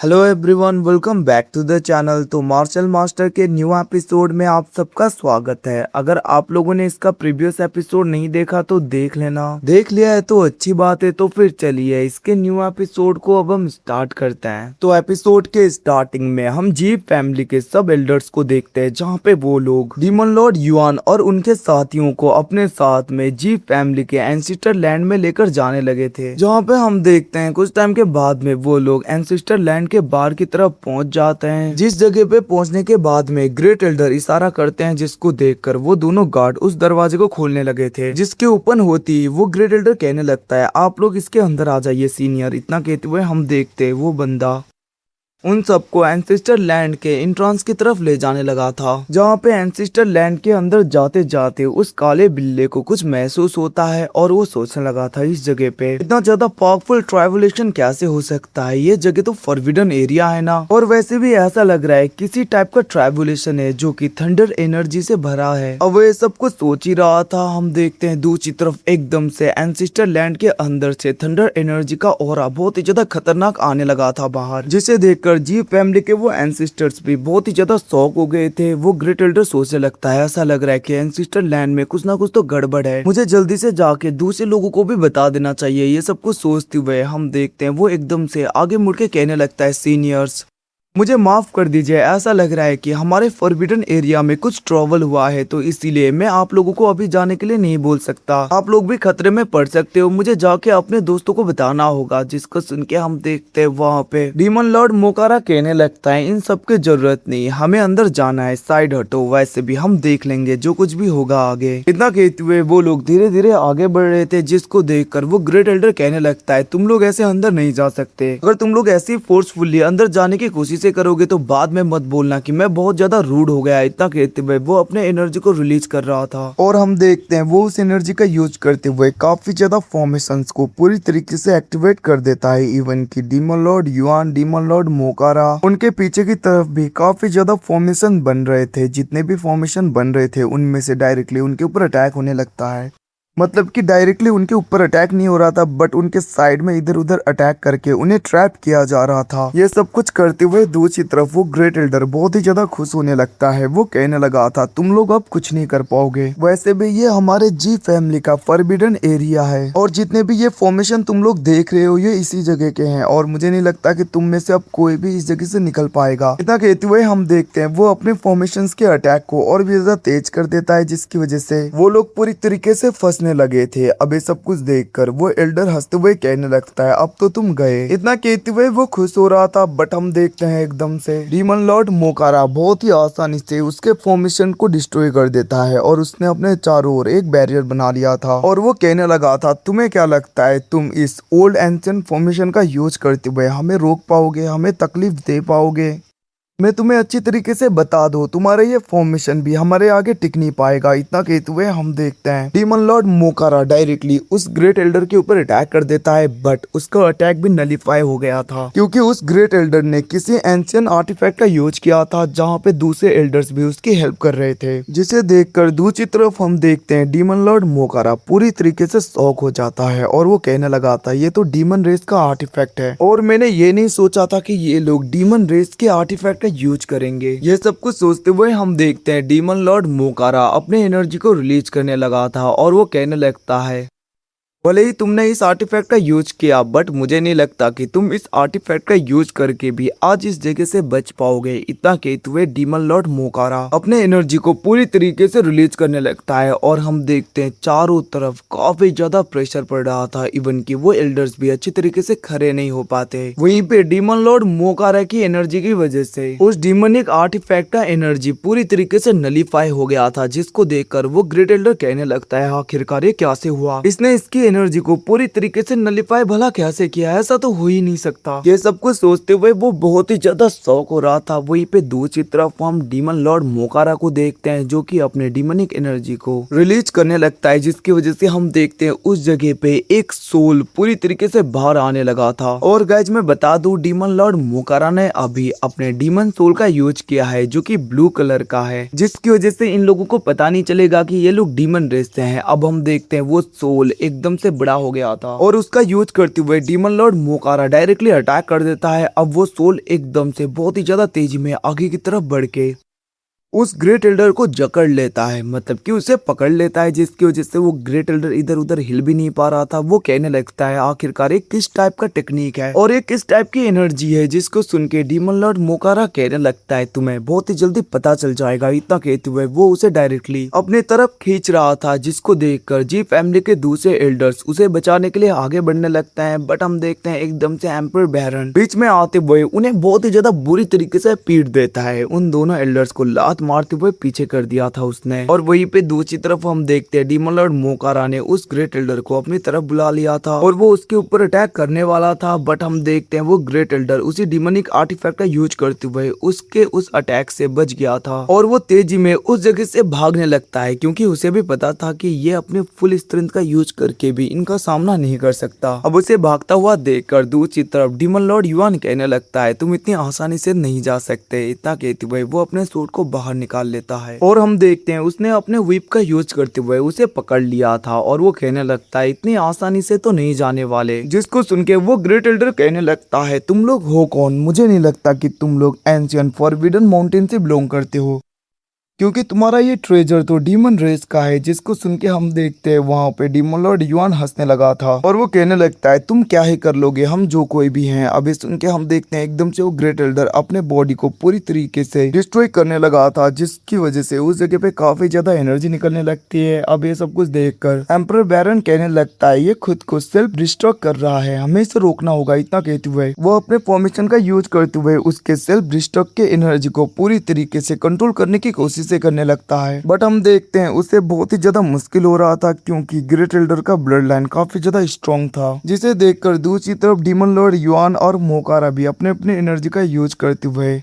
Hello everyone, welcome back to the channel. तो Marshal Master के new episode में आप सबका स्वागत है। अगर आप लोगों ने इसका प्रीवियस एपिसोड नहीं देखा तो देख लेना, देख लिया है तो अच्छी बात है। तो फिर चलिए इसके न्यू एपिसोड को अब हम स्टार्ट करते हैं। तो एपिसोड के स्टार्टिंग में हम जीप फैमिली के सब एल्डर्स को देखते हैं, जहाँ पे वो लोग डीमन लॉर्ड युआन और उनके साथियों को अपने साथ में जीप फैमिली के एंसिस्टर लैंड में लेकर जाने लगे थे। जहाँ पे हम देखते हैं कुछ टाइम के बाद में वो लोग एंसिस्टर लैंड के बाहर की तरफ पहुंच जाते हैं। जिस जगह पे पहुंचने के बाद में ग्रेट एल्डर इशारा करते हैं, जिसको देखकर वो दोनों गार्ड उस दरवाजे को खोलने लगे थे। जिसके ओपन होती वो ग्रेट एल्डर कहने लगता है, आप लोग इसके अंदर आ जाइए सीनियर। इतना कहते हुए हम देखते हैं वो बंदा उन सबको एंसिस्टर लैंड के एंट्रेंस की तरफ ले जाने लगा था। जहाँ पे एंसिस्टर लैंड के अंदर जाते जाते उस काले बिल्ले को कुछ महसूस होता है और वो सोचने लगा था, इस जगह पे इतना ज्यादा पावरफुल ट्राइवलेशन कैसे हो सकता है। ये जगह तो फॉरबिडन एरिया है ना। और वैसे भी ऐसा लग रहा है किसी टाइप का ट्राइवलेशन है जो कि थंडर एनर्जी से भरा है। अब ये सब कुछ सोच ही रहा था। हम देखते हैं दूसरी तरफ एकदम से एंसिस्टर लैंड के अंदर से थंडर एनर्जी का ऑरा बहुत ही ज्यादा खतरनाक आने लगा था बाहर, जिसे देखकर जीप फैमिली के वो एंसिस्टर्स भी बहुत ही ज्यादा शॉक हो गए थे। वो ग्रेट एल्डर सोचने लगता है, ऐसा लग रहा है कि एंसिस्टर लैंड में कुछ ना कुछ तो गड़बड़ है, मुझे जल्दी से जाके दूसरे लोगों को भी बता देना चाहिए। ये सब कुछ सोचते हुए हम देखते हैं वो एकदम से आगे मुड़ के कहने लगता है, सीनियर्स मुझे माफ कर दीजिए, ऐसा लग रहा है कि हमारे फॉरबिडन एरिया में कुछ ट्रबल हुआ है, तो इसीलिए मैं आप लोगों को अभी जाने के लिए नहीं बोल सकता। आप लोग भी खतरे में पड़ सकते हो, मुझे जाके अपने दोस्तों को बताना होगा। जिसको सुन के हम देखते हैं वहाँ पे डीमन लॉर्ड मोकारा कहने लगता है, इन सब की जरूरत नहीं, हमें अंदर जाना है, साइड हटो, वैसे भी हम देख लेंगे जो कुछ भी होगा आगे। इतना कहते हुए वो लोग धीरे धीरे आगे बढ़ रहे थे, जिसको देखकर वो ग्रेट एल्डर कहने लगता है, तुम लोग ऐसे अंदर नहीं जा सकते। अगर तुम लोग ऐसी फोर्सफुली अंदर जाने की कोशिश से करोगे तो बाद में मत बोलना कि मैं बहुत ज्यादा रूड हो गया। इतना कहते हुए वो अपने एनर्जी को रिलीज कर रहा था और हम देखते हैं वो उस एनर्जी का यूज करते हुए काफी ज्यादा फॉर्मेशंस को पूरी तरीके से एक्टिवेट कर देता है। इवन की demon lord Yuan, demon lord Mokara, उनके पीछे की तरफ भी काफी ज्यादा फॉर्मेशन बन रहे थे। जितने भी फॉर्मेशन बन रहे थे उनमें से डायरेक्टली उनके ऊपर अटैक होने लगता है। मतलब कि डायरेक्टली उनके ऊपर अटैक नहीं हो रहा था, बट उनके साइड में इधर उधर अटैक करके उन्हें ट्रैप किया जा रहा था। ये सब कुछ करते हुए दूसरी तरफ वो ग्रेट एल्डर बहुत ही ज्यादा खुश होने लगता है। वो कहने लगा था, तुम लोग अब कुछ नहीं कर पाओगे। वैसे भी ये हमारे जी फैमिली का फॉरबिडन एरिया है और जितने भी ये फॉर्मेशन तुम लोग देख रहे हो ये इसी जगह के हैं और मुझे नहीं लगता कि तुम में से अब कोई भी इस जगह से निकल पाएगा। इतना कहते हुए हम देखते हैं वो अपने फॉर्मेशन के अटैक को और भी ज्यादा तेज कर देता है, जिसकी वजह से वो लोग पूरी तरीके से फंसने लगे थे। अब ये सब कुछ देखकर वो एल्डर हंसते हुए कहने लगता है, अब तो तुम गए। इतना कहते हुए वो खुश हो रहा था, बट हम देखते हैं एकदम से डीमन लॉर्ड मोकारा बहुत ही आसानी से उसके फॉर्मेशन को डिस्ट्रॉय कर देता है और उसने अपने चारों ओर एक बैरियर बना लिया था। और वो कहने लगा था, तुम्हें क्या लगता है तुम इस ओल्ड एंशिएंट फॉर्मेशन का यूज करते हुए हमें रोक पाओगे, हमें तकलीफ दे पाओगे? मैं तुम्हें अच्छी तरीके से बता दूं, तुम्हारे ये फॉर्मेशन भी हमारे आगे टिक नहीं पाएगा। इतना कहते हुए हम देखते हैं डीमन लॉर्ड मोकारा डायरेक्टली उस ग्रेट एल्डर के ऊपर अटैक कर देता है, बट उसका अटैक भी नलीफाई हो गया था क्योंकि उस ग्रेट एल्डर ने किसी एंशिएंट आर्टिफैक्ट का यूज किया था, जहाँ पे दूसरे एल्डर्स भी उसकी हेल्प कर रहे थे। जिसे देखकर दूसरी तरफ हम देखते हैं डीमन लॉर्ड मोकारा पूरी तरीके से शॉक हो जाता है और वो कहने लगा था, ये तो डीमन रेस का आर्टिफैक्ट है और मैंने ये नहीं सोचा था कि ये लोग डीमन रेस के आर्टिफैक्ट यूज करेंगे। ये सब कुछ सोचते हुए हम देखते हैं डीमन लॉर्ड मोकारा अपने एनर्जी को रिलीज करने लगा था और वो कहने लगता है, भले ही तुमने इस आर्टिफैक्ट का यूज किया, बट मुझे नहीं लगता कि तुम इस आर्टिफैक्ट का यूज करके भी आज इस जगह से बच पाओगे। इतना कहते हुए डीमन लॉर्ड मोकारा अपने एनर्जी को पूरी तरीके से रिलीज करने लगता है और हम देखते हैं चारों तरफ काफी ज्यादा प्रेशर पड़ रहा था। इवन कि वो एल्डर्स भी अच्छी तरीके से खड़े नहीं हो पाते। वहीं पे डीमन लॉर्ड मोकारा की एनर्जी की वजह से उस डीमनिक आर्टिफैक्ट का एनर्जी पूरी तरीके से नलीफाई हो गया था, जिसको देखकर वो ग्रेट एल्डर कहने लगता है, आखिरकार ये कैसे हुआ? इसने इसकी एनर्जी को पूरी तरीके से नलीफाई भला कैसे किया? ऐसा तो हो ही नहीं सकता। ये सब कुछ सोचते हुए वो बहुत ही ज्यादा शौक हो रहा था। वहीं पे दूसरी तरफ हम डीमन लॉर्ड मोकारा को देखते हैं जो कि अपने डीमनिक एनर्जी को रिलीज करने लगता है, जिसकी वजह से हम देखते हैं उस जगह पे एक सोल पूरी तरीके से बाहर आने लगा था। और गाइज मैं बता दूं, डीमन लॉर्ड मोकारा ने अभी अपने डीमन सोल का यूज किया है जो कि ब्लू कलर का है, जिसकी वजह से इन लोगों को पता नहीं चलेगा कि ये लोग डीमन रेस से हैं। अब हम देखते हैं वो सोल एकदम से बड़ा हो गया था और उसका यूज करते हुए डीमन लॉर्ड मोकारा डायरेक्टली अटैक कर देता है। अब वो सोल एकदम से बहुत ही ज्यादा तेजी में आगे की तरफ बढ़ के उस ग्रेट एल्डर को जकड़ लेता है, मतलब कि उसे पकड़ लेता है, जिसकी वजह से वो ग्रेट एल्डर इधर उधर हिल भी नहीं पा रहा था। वो कहने लगता है आखिरकार एक किस टाइप का टेक्निक है और एक किस टाइप की एनर्जी है, जिसको सुन के डीमन लॉर्ड मोकारा कहने लगता है तुम्हें बहुत ही जल्दी पता चल जाएगा। इतना कहते हुए वो उसे डायरेक्टली अपने तरफ खींच रहा था, जिसको देखकर जी फैमिली के दूसरे एल्डर्स उसे बचाने के लिए आगे बढ़ने लगते हैं। बट हम देखते हैं एकदम से एम्पर बैरन बीच में आते हुए उन्हें बहुत ही ज्यादा बुरी तरीके से पीट देता है। उन दोनों एल्डर्स को लात मारते हुए पीछे कर दिया था उसने। और वहीं पे दूसरी तरफ हम देखते हैं डीमन लॉर्ड मोकारा ने उस ग्रेट एल्डर को अपनी तरफ बुला लिया था और वो उसके ऊपर अटैक करने वाला था। बट हम देखते हैं वो ग्रेट एल्डर उसी डिमोनिक आर्टिफैक्ट का यूज करते हुए उसके उस अटैक से बच गया था और वो तेजी में उस जगह से भागने लगता है, क्योंकि उसे भी पता था कि ये अपने फुल स्ट्रेंथ का यूज करके भी इनका सामना नहीं कर सकता। अब उसे भागता हुआ देखकर दूसरी तरफ डीमन लॉर्ड युआन कहने लगता है तुम इतनी आसानी से नहीं जा सकते। इतना कहते हुए वो अपने सूट को बाहर निकाल लेता है और हम देखते हैं उसने अपने व्हीप का यूज करते हुए उसे पकड़ लिया था और वो कहने लगता है इतनी आसानी से तो नहीं जाने वाले। जिसको सुन के वो ग्रेट एल्डर कहने लगता है तुम लोग हो कौन? मुझे नहीं लगता कि तुम लोग एंशियंट फॉरबिडन माउंटेन से बिलोंग करते हो, क्योंकि तुम्हारा ये ट्रेजर तो डीमन रेस का है। जिसको सुन के हम देखते हैं वहाँ पे डीमन लॉर्ड युआन हंसने लगा था और वो कहने लगता है तुम क्या ही कर लोगे, हम जो कोई भी हैं। अभी सुन के हम देखते हैं एकदम से वो ग्रेट एल्डर अपने बॉडी को पूरी तरीके से डिस्ट्रॉय करने लगा था, जिसकी वजह से उस जगह पे काफी ज्यादा एनर्जी निकलने लगती है। अब ये सब कुछ देखकर एम्परर बैरन कहने लगता है ये खुद को सेल्फ डिस्ट्रॉय कर रहा है, हमें इसे रोकना होगा। इतना कहते हुए वो अपने फॉर्मेशन का यूज करते हुए उसके सेल्फ डिस्ट्रॉय के एनर्जी को पूरी तरीके से कंट्रोल करने की कोशिश से करने लगता है। बट हम देखते हैं उसे बहुत ही ज्यादा मुश्किल हो रहा था, क्योंकि ग्रेट एल्डर का ब्लड लाइन काफी ज्यादा स्ट्रॉन्ग था। जिसे देखकर दूसरी तरफ डीमन लॉर्ड युआन और मोकारा भी अपने अपने एनर्जी का यूज करते हुए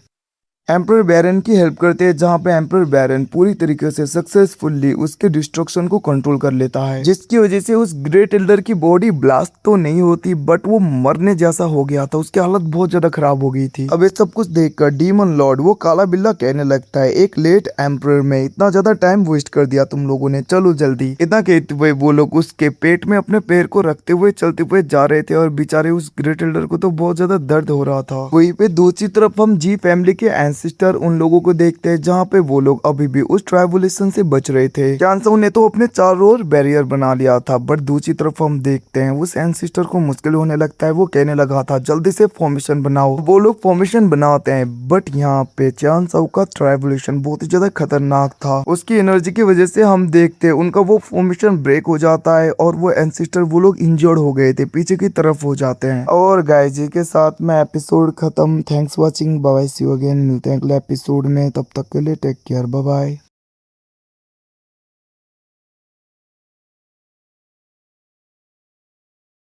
एम्परर बैरन की हेल्प करते हैं, जहाँ पे एम्परर बैरन पूरी तरीके से सक्सेसफुली उसके डिस्ट्रक्शन को कंट्रोल कर लेता है, जिसकी वजह से उस ग्रेट एल्डर की बॉडी ब्लास्ट तो नहीं होती बट वो मरने जैसा हो गया था, उसकी हालत बहुत ज्यादा खराब हो गई थी। अब ये सब कुछ देखकर डीमन लॉर्ड वो काला बिल्ला कहने लगता है एक लेट एम्परर में इतना ज्यादा टाइम वेस्ट कर दिया तुम लोगों ने, चलो जल्दी। इतना कहते हुए वो लोग उसके पेट में अपने पैर को रखते हुए चलते हुए जा रहे थे और बेचारे उस ग्रेट एल्डर को तो बहुत ज्यादा दर्द हो रहा था। वहीं पे दूसरी तरफ हम जी फैमिली के सिस्टर उन लोगों को देखते हैं, जहाँ पे वो लोग अभी भी उस ट्राइबुलेशन से बच रहे थे। चांसो ने तो अपने चारों ओर बैरियर बना लिया था, बट दूसरी तरफ हम देखते हैं उस एंसिस्टर को मुश्किल होने लगता है। वो कहने लगा था जल्दी से फॉर्मेशन बनाओ। वो लोग फॉर्मेशन बनाते हैं, बट यहाँ पे चांसो का ट्राइबुलेशन बहुत ही ज्यादा खतरनाक था। उसकी एनर्जी की वजह से हम देखते हैं उनका वो फॉर्मेशन ब्रेक हो जाता है और वो एंसिस्टर वो लोग इंजर्ड हो गए थे, पीछे की तरफ हो जाते हैं। और गाइस जी के साथ में एपिसोड खत्म। Thanks watching, bye, see you again. मिलते हैं अगले एपिसोड में, तब तक के लिए टेक केयर, बाय बाय।